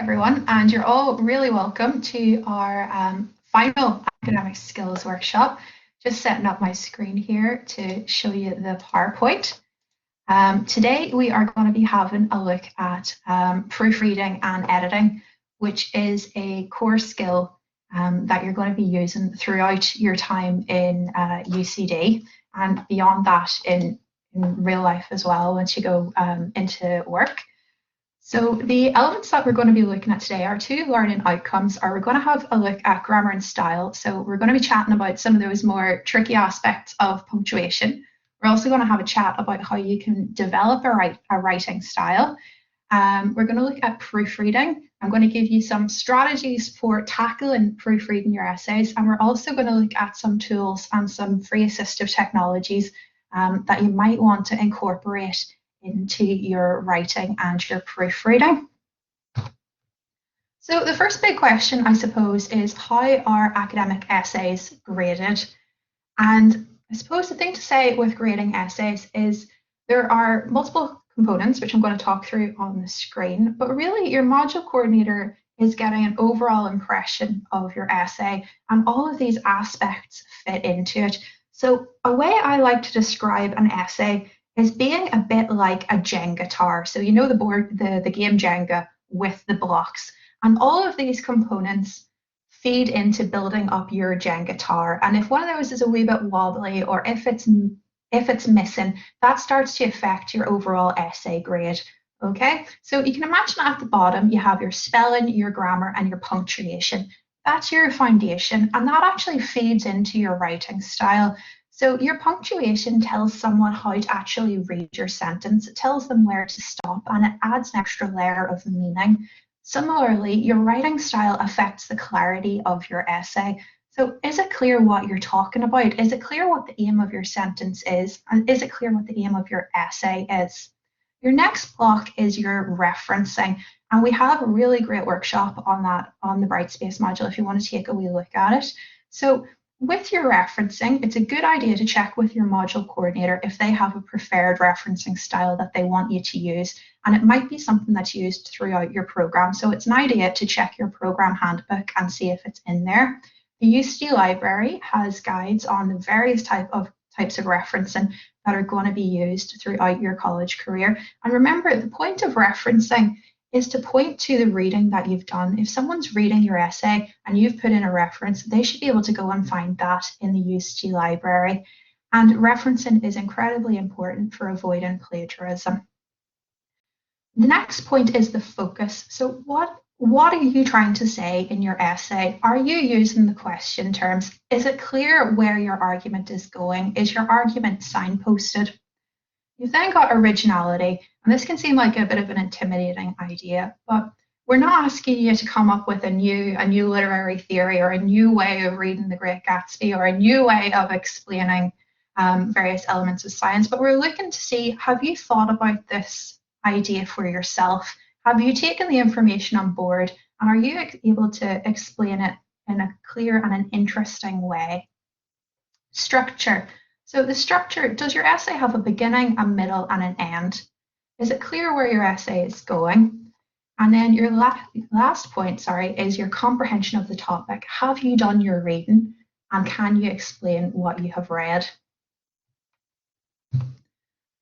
everyone, and you're all really welcome to our final academic skills workshop. Just setting up my screen here to show you the PowerPoint. Today we are going to be having a look at proofreading and editing, which is a core skill that you're going to be using throughout your time in UCD and beyond that in real life as well once you go into work. So the elements that we're going to be looking at today, our two learning outcomes, are we're going to have a look at grammar and style. So we're going to be chatting about some of those more tricky aspects of punctuation. We're also going to have a chat about how you can develop a writing style. We're going to look at proofreading. I'm going to give you some strategies for tackling proofreading your essays. And we're also going to look at some tools and some free assistive technologies that you might want to incorporate into your writing and your proofreading. So the first big question, I suppose, is how are academic essays graded? And I suppose the thing to say with grading essays is there are multiple components, which I'm going to talk through on the screen, but really your module coordinator is getting an overall impression of your essay, and all of these aspects fit into it. So a way I like to describe an essay is being a bit like a Jenga tower. So you know the board, the game Jenga with the blocks, and all of these components feed into building up your Jenga tower. And if one of those is a wee bit wobbly, or if it's missing, that starts to affect your overall essay grade. Okay, so you can imagine at the bottom you have your spelling, your grammar, and your punctuation. That's your foundation, and that actually feeds into your writing style. So your punctuation tells someone how to actually read your sentence. It tells them where to stop, and it adds an extra layer of meaning. Similarly, your writing style affects the clarity of your essay. So is it clear what you're talking about? Is it clear what the aim of your sentence is? And is it clear what the aim of your essay is? Your next block is your referencing. And we have a really great workshop on that on the Brightspace module if you want to take a wee look at it. So with your referencing, it's a good idea to check with your module coordinator if they have a preferred referencing style that they want you to use. And it might be something that's used throughout your program. So it's an idea to check your program handbook and see if it's in there. The UCD library has guides on the various types of referencing that are going to be used throughout your college career. And remember, the point of referencing is to point to the reading that you've done. If someone's reading your essay and you've put in a reference, they should be able to go and find that in the UCD library. And referencing is incredibly important for avoiding plagiarism. The next point is the focus. So what are you trying to say in your essay? Are you using the question terms? Is it clear where your argument is going? Is your argument signposted? You've then got originality, and this can seem like a bit of an intimidating idea, but we're not asking you to come up with a new literary theory or a new way of reading The Great Gatsby or a new way of explaining various elements of science, but we're looking to see, have you thought about this idea for yourself? Have you taken the information on board, and are you able to explain it in a clear and an interesting way? Structure. So the structure, does your essay have a beginning, a middle, and an end? Is it clear where your essay is going? And then your last point, is your comprehension of the topic. Have you done your reading, and can you explain what you have read?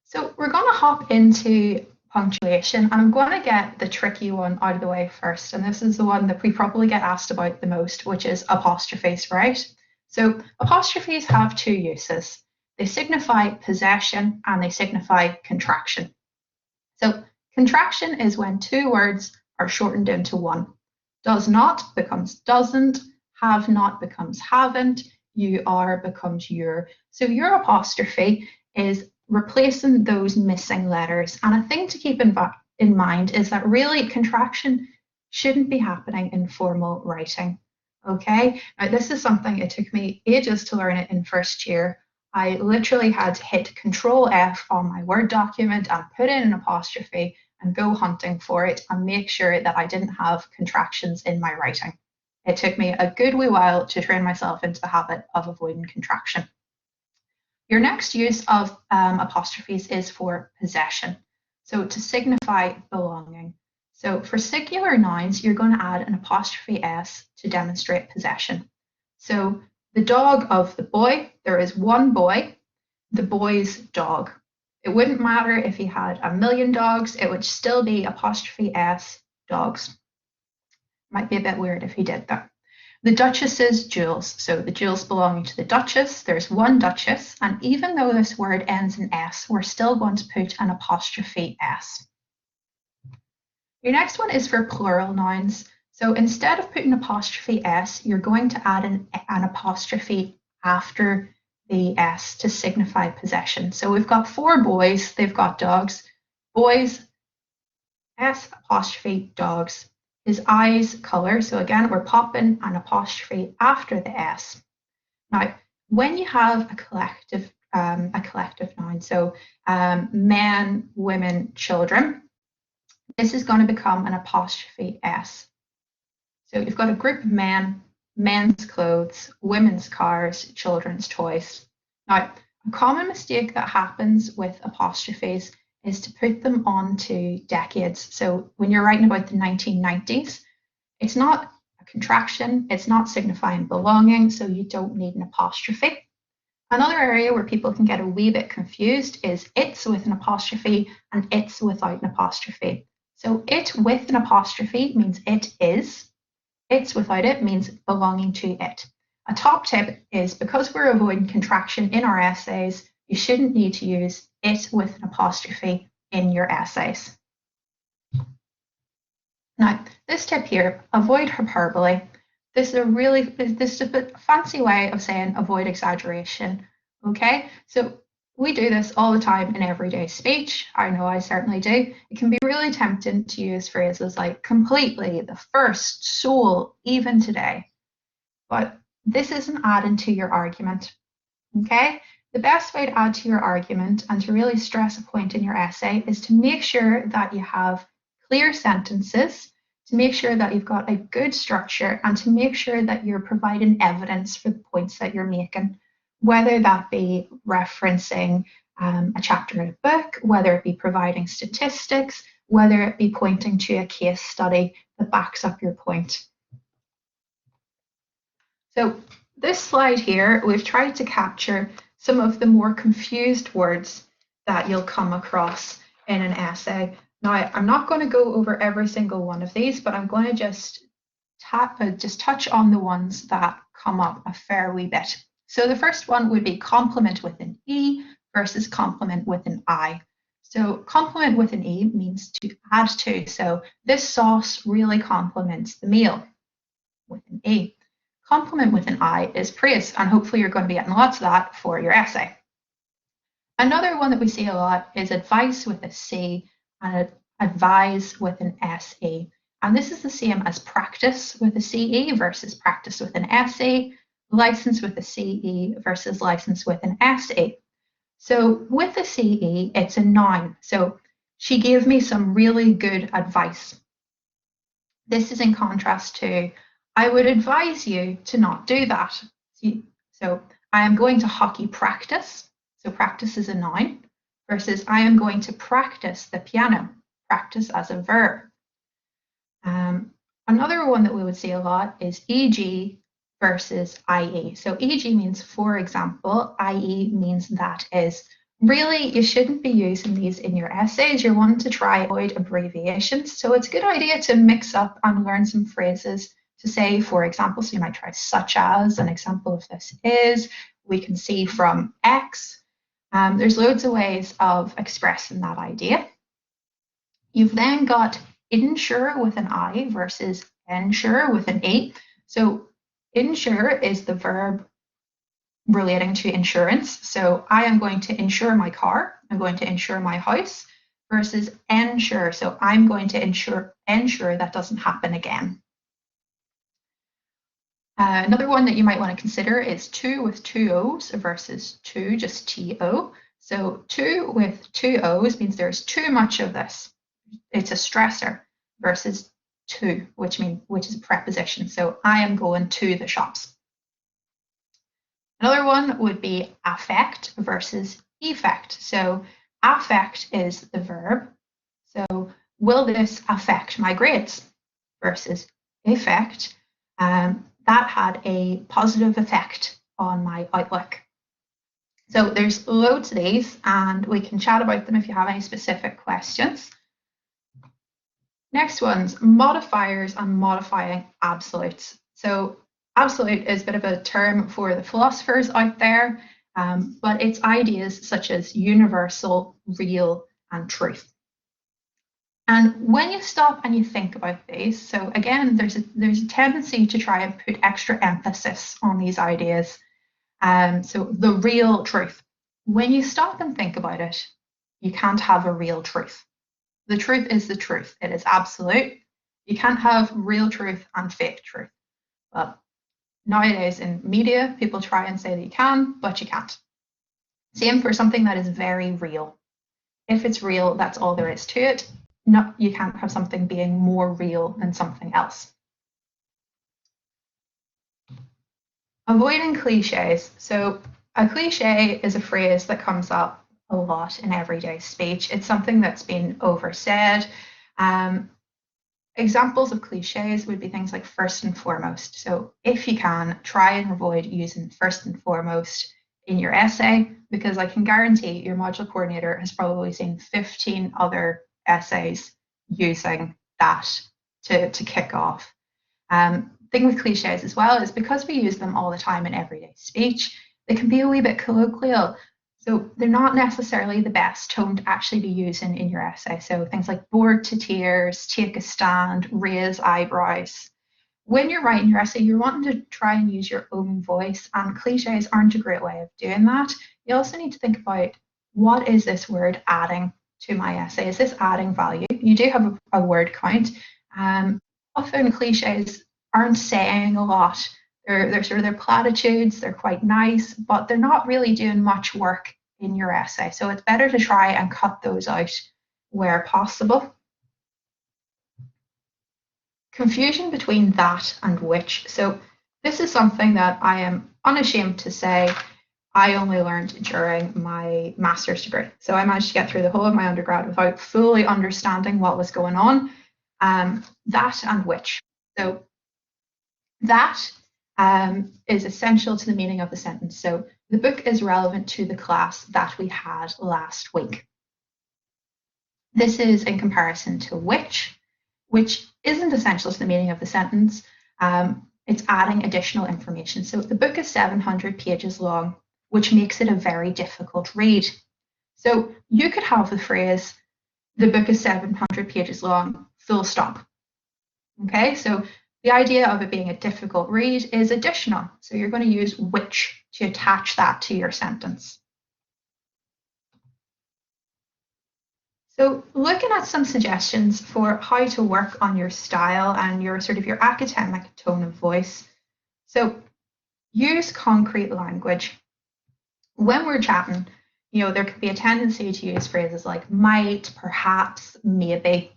So we're going to hop into punctuation, and I'm going to get the tricky one out of the way first, and this is the one that we probably get asked about the most, which is apostrophes, right? So apostrophes have two uses. They signify possession and they signify contraction. So contraction is when two words are shortened into one. Does not becomes doesn't, have not becomes haven't, you are becomes you're. So your apostrophe is replacing those missing letters. And a thing to keep in mind is that really contraction shouldn't be happening in formal writing. Okay, now this is something, it took me ages to learn it in first year. I literally had to hit Control F on my Word document and put in an apostrophe and go hunting for it and make sure that I didn't have contractions in my writing. It took me a good wee while to train myself into the habit of avoiding contraction. Your next use of apostrophes is for possession. So to signify belonging. So for singular nouns, you're going to add an apostrophe S to demonstrate possession. So the dog of the boy, there is one boy, the boy's dog. It wouldn't matter if he had a million dogs, it would still be apostrophe S, dogs. Might be a bit weird if he did that. The Duchess's jewels. So the jewels belonging to the Duchess, there's one Duchess, and even though this word ends in S, we're still going to put an apostrophe S. Your next one is for plural nouns. So instead of putting apostrophe S, you're going to add an apostrophe after the S to signify possession. So we've got 4 boys, they've got dogs. Boys, S apostrophe, dogs. His eyes color. So again, we're popping an apostrophe after the S. Now, when you have a collective noun, so men, women, children, this is going to become an apostrophe S. So you've got a group of men, men's clothes, women's cars, children's toys. Now, a common mistake that happens with apostrophes is to put them onto decades. So when you're writing about the 1990s, it's not a contraction, it's not signifying belonging, so you don't need an apostrophe. Another area where people can get a wee bit confused is it's with an apostrophe and it's without an apostrophe. So it with an apostrophe means it is. It's without it means belonging to it. A top tip is because we're avoiding contraction in our essays, you shouldn't need to use it with an apostrophe in your essays. Now, this tip here, avoid hyperbole. This is a fancy way of saying avoid exaggeration. Okay, so we do this all the time in everyday speech. I know I certainly do. It can be really tempting to use phrases like completely, the first, sole, even today. But this isn't adding to your argument. Okay, the best way to add to your argument and to really stress a point in your essay is to make sure that you have clear sentences, to make sure that you've got a good structure, and to make sure that you're providing evidence for the points that you're making, whether that be referencing a chapter in a book, whether it be providing statistics, whether it be pointing to a case study that backs up your point. So this slide here, we've tried to capture some of the more confused words that you'll come across in an essay. Now, I'm not going to go over every single one of these, but I'm going to just touch on the ones that come up a fair wee bit. So the first one would be complement with an E versus complement with an I. So complement with an E means to add to. So this sauce really complements the meal with an E. Complement with an I is praise, and hopefully you're going to be getting lots of that for your essay. Another one that we see a lot is advice with a C and advise with an SE. And this is the same as practice with a CE versus practice with an SE, license with a CE versus license with an SE. So with a CE, it's a noun. So she gave me some really good advice. This is in contrast to, I would advise you to not do that. So I am going to hockey practice. So practice is a noun versus I am going to practice the piano. Practice as a verb. Another one that we would see a lot is EG versus IE. So EG means for example, IE means that is. Really, you shouldn't be using these in your essays. You're wanting to try avoid abbreviations. So it's a good idea to mix up and learn some phrases to say, for example, so you might try such as, an example of this is, we can see from X. There's loads of ways of expressing that idea. You've then got insure with an I versus ensure with an E. So insure is the verb relating to insurance. So I am going to insure my car, I'm going to insure my house, versus ensure. So I'm going to ensure that doesn't happen again. Another one that you might want to consider is to with 2 O's versus to just TO. So to with 2 O's means there's too much of this. It's a stressor versus to, which is a preposition. So I am going to the shops. Another one would be affect versus effect. So affect is the verb. So will this affect my grades? Versus affect, that had a positive effect on my outlook. So there's loads of these, and we can chat about them if you have any specific questions. Next one's modifiers and modifying absolutes. So absolute is a bit of a term for the philosophers out there, but it's ideas such as universal, real, and truth. And when you stop and you think about these, so again, there's a tendency to try and put extra emphasis on these ideas. So the real truth. When you stop and think about it, you can't have a real truth. The truth is the truth. It is absolute. You can't have real truth and fake truth. Well, nowadays in media, people try and say that you can, but you can't. Same for something that is very real. If it's real, that's all there is to it. No, you can't have something being more real than something else. Avoiding cliches. So a cliche is a phrase that comes up a lot in everyday speech. It's something that's been oversaid. Examples of cliches would be things like first and foremost. So if you can, try and avoid using first and foremost in your essay, because I can guarantee your module coordinator has probably seen 15 other essays using that to kick off. Thing with cliches as well is because we use them all the time in everyday speech, they can be a wee bit colloquial. So they're not necessarily the best tone to actually be using in your essay. So things like bored to tears, take a stand, raise eyebrows. When you're writing your essay, you're wanting to try and use your own voice, and cliches aren't a great way of doing that. You also need to think about, what is this word adding to my essay? Is this adding value? You do have a word count. Often cliches aren't saying a lot. They're platitudes, they're quite nice, but they're not really doing much work in your essay. So it's better to try and cut those out where possible. Confusion between that and which. So this is something that I am unashamed to say I only learned during my master's degree. So I managed to get through the whole of my undergrad without fully understanding what was going on. That and which. So that is essential to the meaning of the sentence. So the book is relevant to the class that we had last week. This is in comparison to which isn't essential to the meaning of the sentence. It's adding additional information. So the book is 700 pages long, which makes it a very difficult read. So you could have the phrase, the book is 700 pages long, full stop. Okay, so the idea of it being a difficult read is additional. So you're going to use which to attach that to your sentence. So looking at some suggestions for how to work on your style and your academic tone of voice. So use concrete language. When we're chatting, there could be a tendency to use phrases like might, perhaps, maybe.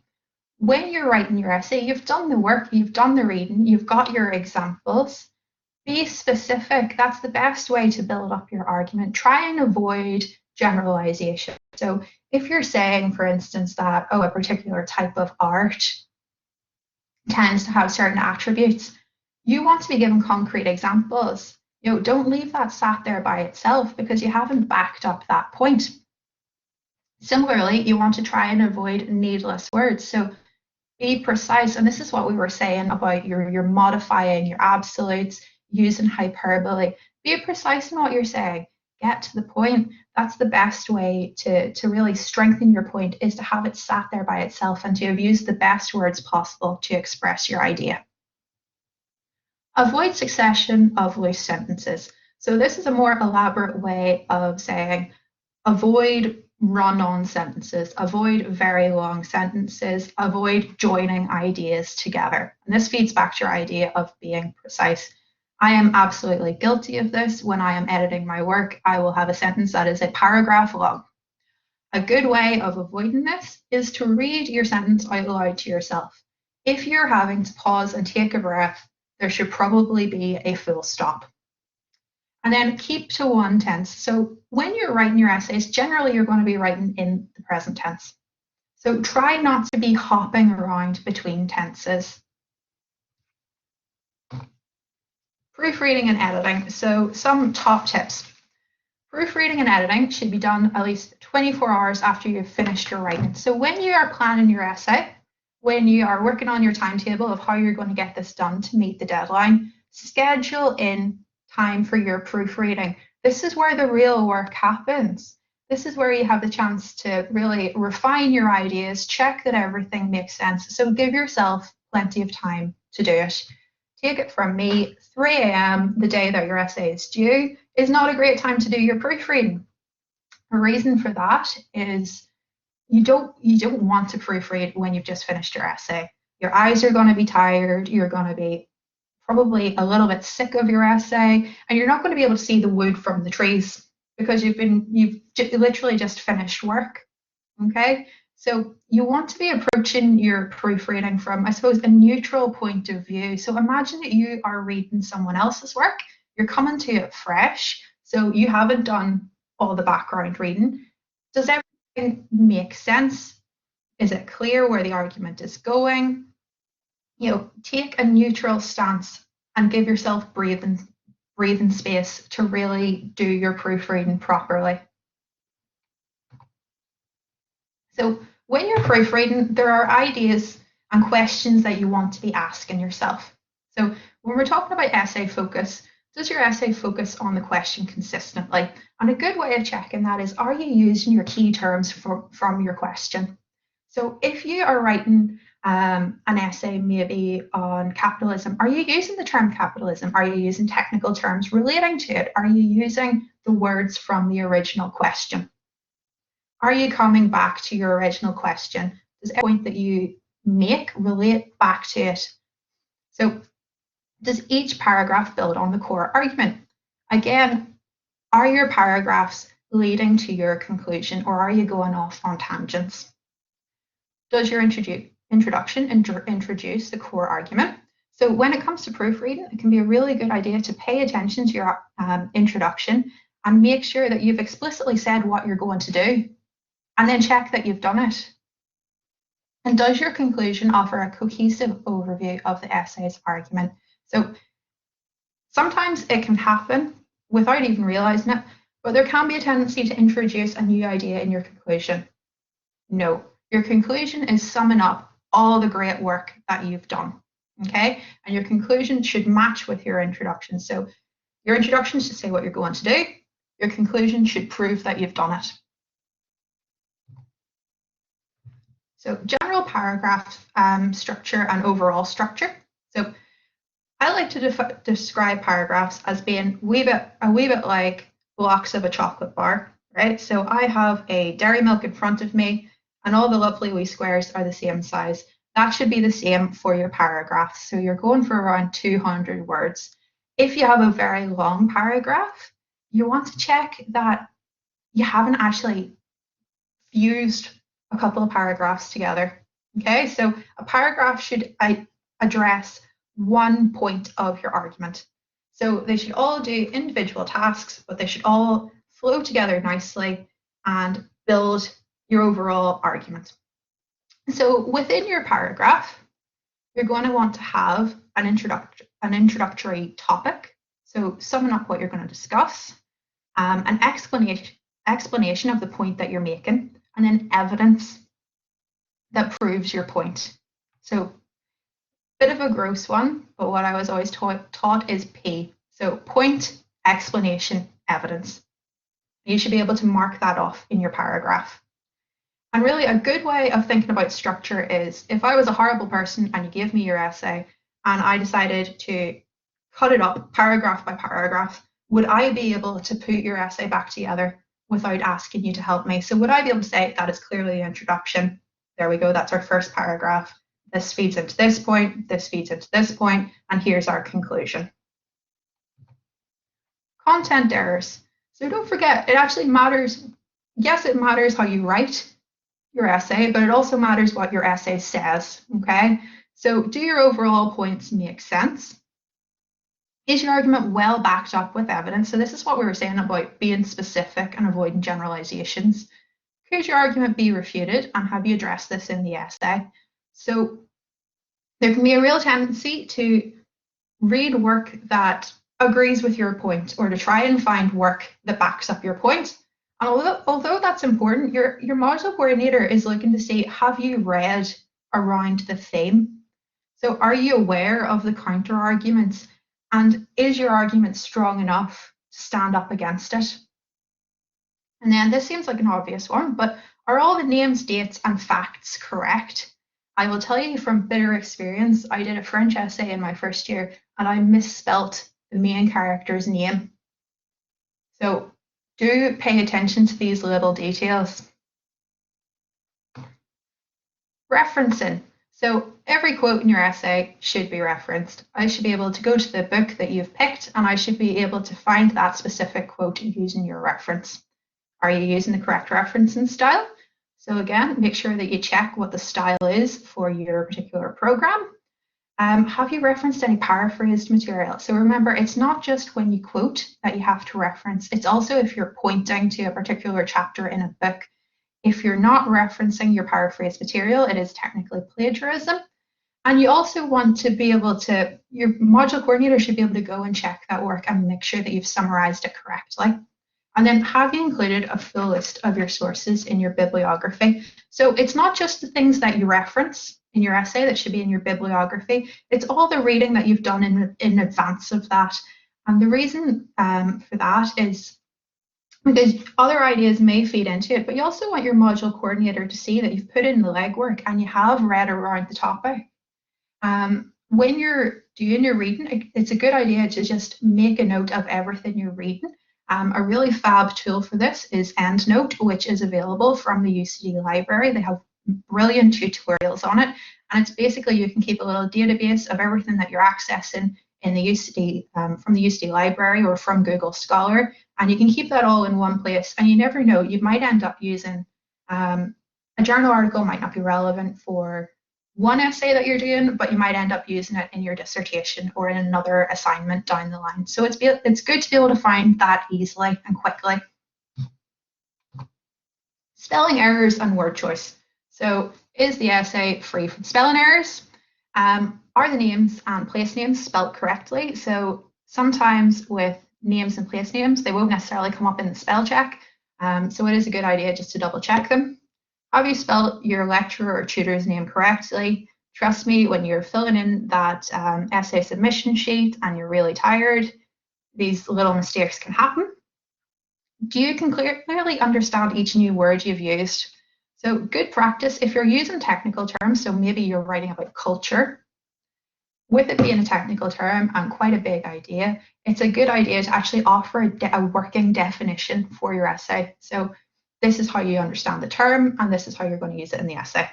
When you're writing your essay, you've done the work, you've done the reading, you've got your examples. Be specific. That's the best way to build up your argument. Try and avoid generalization. So if you're saying, for instance, that, a particular type of art tends to have certain attributes, you want to be given concrete examples. Don't leave that sat there by itself because you haven't backed up that point. Similarly, you want to try and avoid needless words. So be precise. And this is what we were saying about your modifying, your absolutes, using hyperbole. Be precise in what you're saying. Get to the point. That's the best way to really strengthen your point, is to have it sat there by itself and to have used the best words possible to express your idea. Avoid succession of loose sentences. So this is a more elaborate way of saying avoid run-on sentences, avoid very long sentences, avoid joining ideas together. And this feeds back to your idea of being precise. I am absolutely guilty of this. When I am editing my work, I will have a sentence that is a paragraph long. A good way of avoiding this is to read your sentence out loud to yourself. If you're having to pause and take a breath, there should probably be a full stop. And then keep to one tense. So when you're writing your essays, generally you're going to be writing in the present tense. So try not to be hopping around between tenses. Proofreading and editing. So some top tips. Proofreading and editing should be done at least 24 hours after you've finished your writing. So when you are planning your essay, when you are working on your timetable of how you're going to get this done to meet the deadline, schedule in time for your proofreading. This is where the real work happens. This is where you have the chance to really refine your ideas, check that everything makes sense. So give yourself plenty of time to do it. Take it from me, 3 a.m. the day that your essay is due is not a great time to do your proofreading. The reason for that is you don't want to proofread when you've just finished your essay. Your eyes are going to be tired, you're going to be probably a little bit sick of your essay, and you're not going to be able to see the wood from the trees because you've literally just finished work. Okay, so you want to be approaching your proofreading from, I suppose, a neutral point of view. So imagine that you are reading someone else's work, you're coming to it fresh, so you haven't done all the background reading. Does everything make sense? Is it clear where the argument is going? Take a neutral stance and give yourself breathing space to really do your proofreading properly. So when you're proofreading, there are ideas and questions that you want to be asking yourself. So when we're talking about essay focus, does your essay focus on the question consistently? And a good way of checking that is, are you using your key terms from your question? So if you are writing an essay maybe on capitalism, are you using the term capitalism? Are you using technical terms relating to it? Are you using the words from the original question? Are you coming back to your original question? Does every point that you make relate back to it? So does each paragraph build on the core argument? Again, are your paragraphs leading to your conclusion, or are you going off on tangents? Does your introduction introduce the core argument? So when it comes to proofreading, it can be a really good idea to pay attention to your introduction and make sure that you've explicitly said what you're going to do, and then check that you've done it. And does your conclusion offer a cohesive overview of the essay's argument? So sometimes it can happen without even realizing it, but there can be a tendency to introduce a new idea in your conclusion. No, your conclusion is summing up all the great work that you've done, okay? And your conclusion should match with your introduction. So your introduction should say what you're going to do. Your conclusion should prove that you've done it. So general paragraph structure and overall structure. So I like to describe paragraphs as being a wee bit like blocks of a chocolate bar, right? So I have a dairy milk in front of me, and all the lovely wee squares are the same size. That should be the same for your paragraphs. So you're going for around 200 words. If you have a very long paragraph, you want to check that you haven't actually fused a couple of paragraphs together. Okay, so a paragraph should address one point of your argument. So they should all do individual tasks, but they should all flow together nicely and build your overall argument. So within your paragraph, you're going to want to have an introductory topic. So summing up what you're going to discuss, an explanation of the point that you're making, and then evidence that proves your point. So bit of a gross one, but what I was always taught is P. So point, explanation, evidence. You should be able to mark that off in your paragraph. And really a good way of thinking about structure is, if I was a horrible person and you gave me your essay and I decided to cut it up paragraph by paragraph, would I be able to put your essay back together without asking you to help me? So would I be able to say that is clearly the introduction? There we go, that's our first paragraph. This feeds into this point, this feeds into this point, and here's our conclusion. Content errors. So don't forget, it actually matters. Yes, it matters how you write your essay, but it also matters what your essay says, okay? So do your overall points make sense? Is your argument well backed up with evidence? So this is what we were saying about being specific and avoiding generalizations. could your argument be refuted, and have you addressed this in the essay? So there can be a real tendency to read work that agrees with your point, or to try and find work that backs up your point. And although that's important, your module coordinator is looking to see, have you read around the theme? So are you aware of the counter arguments? And is your argument strong enough to stand up against it? And then this seems like an obvious one, but are all the names, dates, and facts correct? I will tell you from bitter experience, I did a French essay in my first year and I misspelt the main character's name. So do pay attention to these little details. Referencing. So every quote in your essay should be referenced. I should be able to go to the book that you've picked and I should be able to find that specific quote using your reference. Are you using the correct referencing style? So again, make sure that you check what the style is for your particular program. Have you referenced any paraphrased material? So remember, it's not just when you quote that you have to reference, it's also if you're pointing to a particular chapter in a book. If you're not referencing your paraphrased material, it is technically plagiarism. And you also want to be able to, your module coordinator should be able to go and check that work and make sure that you've summarized it correctly. And then have you included a full list of your sources in your bibliography? So it's not just the things that you reference in your essay that should be in your bibliography, it's all the reading that you've done in advance of that. And the reason for that is because other ideas may feed into it, but you also want your module coordinator to see that you've put in the legwork and you have read around the topic. When you're doing your reading, it's a good idea to just make a note of everything you're reading. A really fab tool for this is EndNote, which is available from the UCD library. They have brilliant tutorials on it, and it's basically you can keep a little database of everything that you're accessing in the UCD from the UCD library or from Google Scholar, and you can keep that all in one place. And you never know, you might end up using a journal article might not be relevant for one essay that you're doing, but you might end up using it in your dissertation or in another assignment down the line. So it's good to be able to find that easily and quickly. Spelling errors and word choice. So is the essay free from spelling errors? Are the names and place names spelled correctly? So sometimes with names and place names, they won't necessarily come up in the spell check. So it is a good idea just to double check them. Have you spelled your lecturer or tutor's name correctly? Trust me, when you're filling in that essay submission sheet and you're really tired, these little mistakes can happen. Do you clearly understand each new word you've used? So good practice, if you're using technical terms, so maybe you're writing about culture, with it being a technical term and quite a big idea, it's a good idea to actually offer a working definition for your essay. So this is how you understand the term, and this is how you're going to use it in the essay.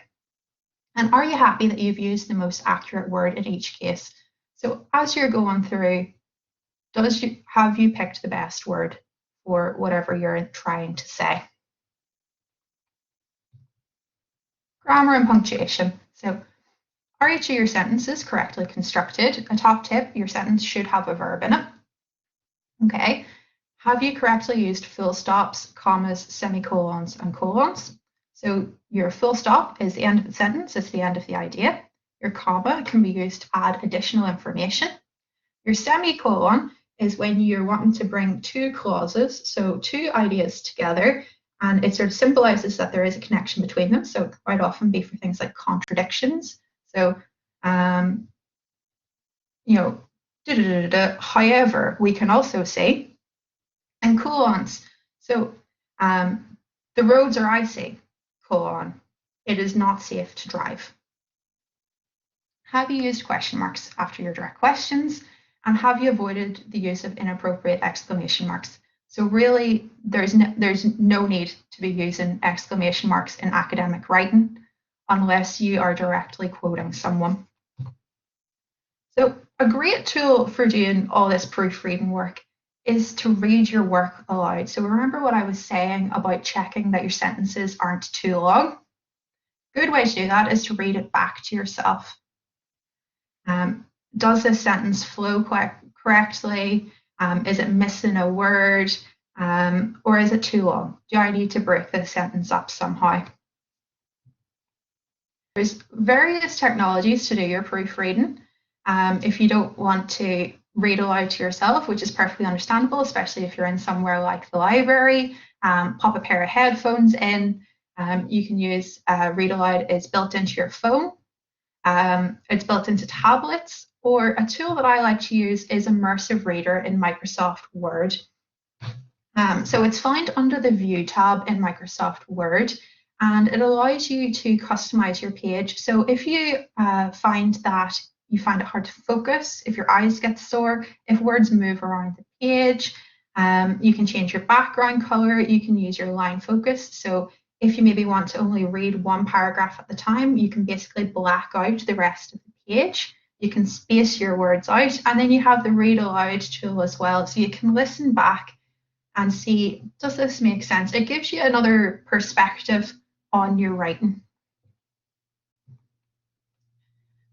And are you happy that you've used the most accurate word in each case? So as you're going through, have you picked the best word for whatever you're trying to say? Grammar and punctuation. So are each of your sentences correctly constructed? A top tip, your sentence should have a verb in it. Okay. Have you correctly used full stops, commas, semicolons, and colons? So your full stop is the end of the sentence, it's the end of the idea. Your comma can be used to add additional information. Your semicolon is when you're wanting to bring two clauses, so two ideas together, and it sort of symbolizes that there is a connection between them. So it can quite often be for things like contradictions. So, however, we can also say, and colons. So the roads are icy, colon. It is not safe to drive. Have you used question marks after your direct questions? And have you avoided the use of inappropriate exclamation marks? So really, there's no need to be using exclamation marks in academic writing unless you are directly quoting someone. So a great tool for doing all this proofreading work is to read your work aloud. So remember what I was saying about checking that your sentences aren't too long. Good way to do that is to read it back to yourself. Does this sentence flow correctly? Is it missing a word? Or is it too long? Do I need to break the sentence up somehow? There's various technologies to do your proofreading. If you don't want to read aloud to yourself, which is perfectly understandable, especially if you're in somewhere like the library, pop a pair of headphones in. You can use read aloud. It's built into your phone. It's built into tablets, or a tool that I like to use is Immersive Reader in Microsoft Word. So it's found under the View tab in Microsoft Word, and it allows you to customize your page. So if you find that you find it hard to focus, if your eyes get sore, if words move around the page, you can change your background color, you can use your line focus. So if you maybe want to only read one paragraph at the time, you can basically black out the rest of the page. You can space your words out, and then you have the read aloud tool as well. So you can listen back and see, does this make sense? It gives you another perspective on your writing.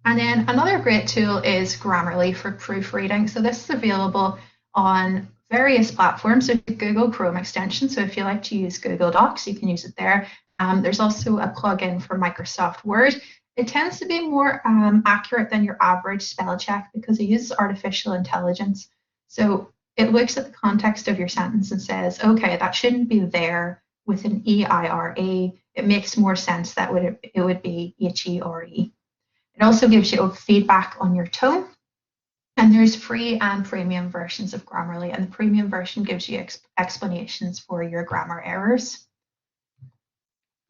And then another great tool is Grammarly for proofreading. So this is available on various platforms. There's a Google Chrome extension. So if you like to use Google Docs, you can use it there. There's also a plugin for Microsoft Word. It tends to be more accurate than your average spell check because it uses artificial intelligence. So it looks at the context of your sentence and says, okay, that shouldn't be there with an E-I-R-E. It makes more sense that it would be H-E-R-E. It also gives you feedback on your tone. And there's free and premium versions of Grammarly, and the premium version gives you explanations for your grammar errors.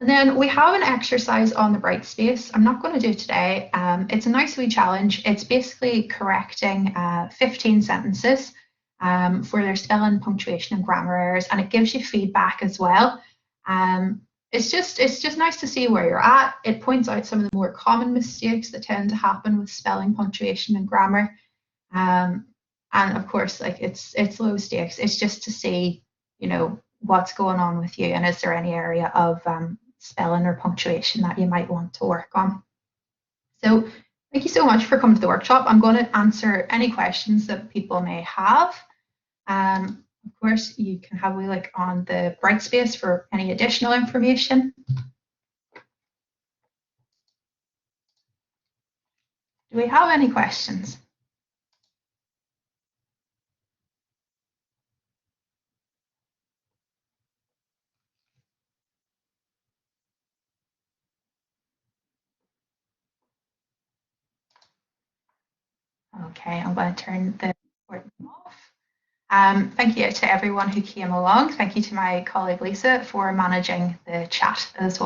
And then we have an exercise on the bright space. I'm not going to do it today. It's a nice wee challenge. It's basically correcting 15 sentences for their spelling, punctuation, and grammar errors, and it gives you feedback as well. It's just nice to see where you're at. It points out some of the more common mistakes that tend to happen with spelling, punctuation, and grammar. And of course, like it's low stakes. It's just to see, you know, what's going on with you, and is there any area of spelling or punctuation that you might want to work on. So thank you so much for coming to the workshop. I'm going to answer any questions that people may have. Of course, you can have a look on the Brightspace for any additional information. Do we have any questions? Okay, I'm going to turn the recording off. Thank you to everyone who came along. Thank you to my colleague Lisa for managing the chat as well.